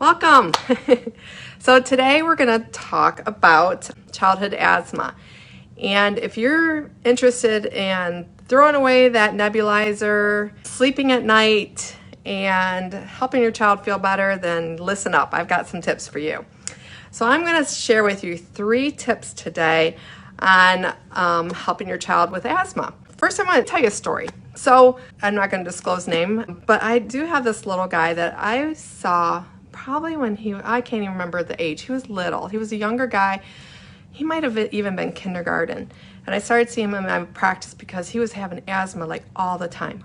Welcome. So today we're going to talk about childhood asthma. And if you're interested in throwing away that nebulizer, sleeping at night, and helping your child feel better, then listen up. I've got some tips for you. So I'm going to share with you 3 tips today on helping your child with asthma. First, I want to tell you a story. So I'm not going to disclose name, but I do have this little guy that I saw probably when I can't even remember the age. He was little. He was a younger guy. He might have even been kindergarten. And I started seeing him in my practice because he was having asthma like all the time.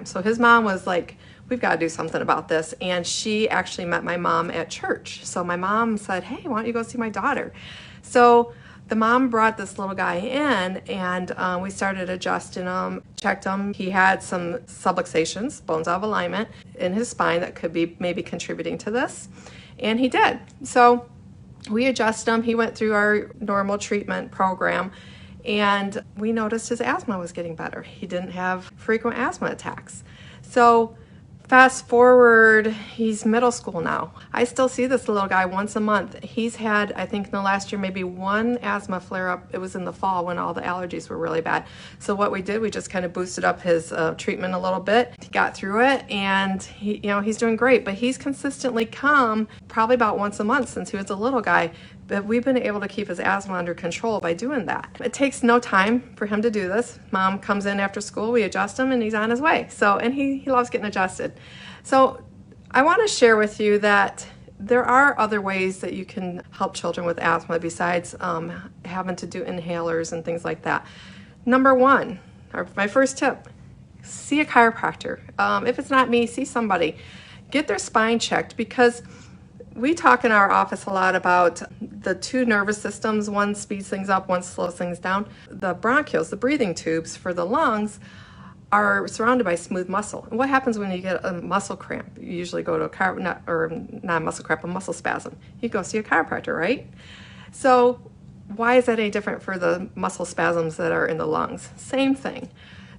So his mom was like, we've got to do something about this. And she actually met my mom at church. So my mom said, hey, why don't you go see my daughter? So the mom brought this little guy in, and we started adjusting him, checked him. He had some subluxations, bones out of alignment, in his spine that could be maybe contributing to this, and he did. So we adjusted him. He went through our normal treatment program, and we noticed his asthma was getting better. He didn't have frequent asthma attacks. So fast forward, he's middle school now. I still see this little guy once a month. He's had, I think in the last year, maybe 1 asthma flare-up. It was in the fall when all the allergies were really bad. So what we did, we just kind of boosted up his treatment a little bit. He got through it, and he's doing great. But he's consistently come probably about once a month since he was a little guy. But we've been able to keep his asthma under control by doing that. It takes no time for him to do this. Mom comes in after school, we adjust him, and he's on his way. So, and he loves getting adjusted. So I want to share with you that there are other ways that you can help children with asthma besides having to do inhalers and things like that. Number 1, my first tip, see a chiropractor. If it's not me, see somebody. Get their spine checked, because we talk in our office a lot about the 2 nervous systems. One speeds things up, one slows things down. The bronchioles, the breathing tubes for the lungs, are surrounded by smooth muscle. And what happens when you get a muscle cramp? You usually go to not a muscle cramp, a muscle spasm. You go see a chiropractor, right? So why is that any different for the muscle spasms that are in the lungs? Same thing.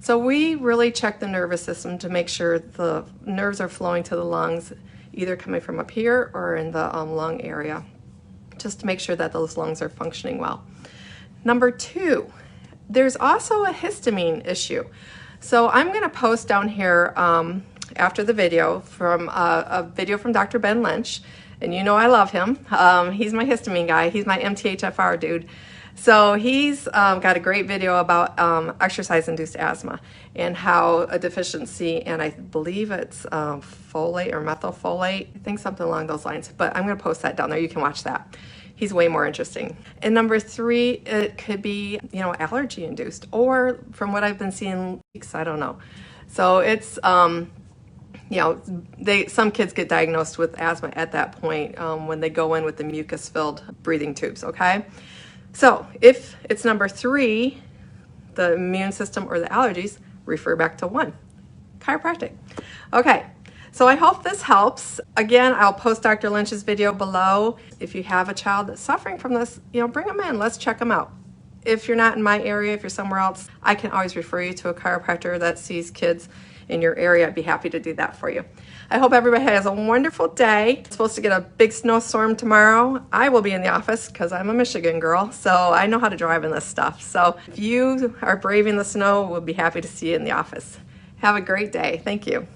So we really check the nervous system to make sure the nerves are flowing to the lungs, either coming from up here or in the lung area, just to make sure that those lungs are functioning well. Number 2, there's also a histamine issue. So I'm going to post down here after the video from a video from Dr. Ben Lynch, and you know I love him. He's my histamine guy. He's my MTHFR dude. So he's got a great video about exercise-induced asthma and how a deficiency, and I believe it's folate or methylfolate, I think something along those lines. But I'm going to post that down there. You can watch that. He's way more interesting. And number 3, it could be, allergy-induced, or from what I've been seeing, I don't know. So it's, some kids get diagnosed with asthma at that point when they go in with the mucus-filled breathing tubes, okay? So if it's number 3, the immune system or the allergies, refer back to 1, chiropractic. Okay, so I hope this helps. Again, I'll post Dr. Lynch's video below. If you have a child that's suffering from this, bring them in. Let's check them out. If you're not in my area, if you're somewhere else, I can always refer you to a chiropractor that sees kids in your area. I'd be happy to do that for you. I hope everybody has a wonderful day. It's supposed to get a big snowstorm tomorrow. I will be in the office because I'm a Michigan girl, so I know how to drive in this stuff. So if you are braving the snow, we'll be happy to see you in the office. Have a great day. Thank you.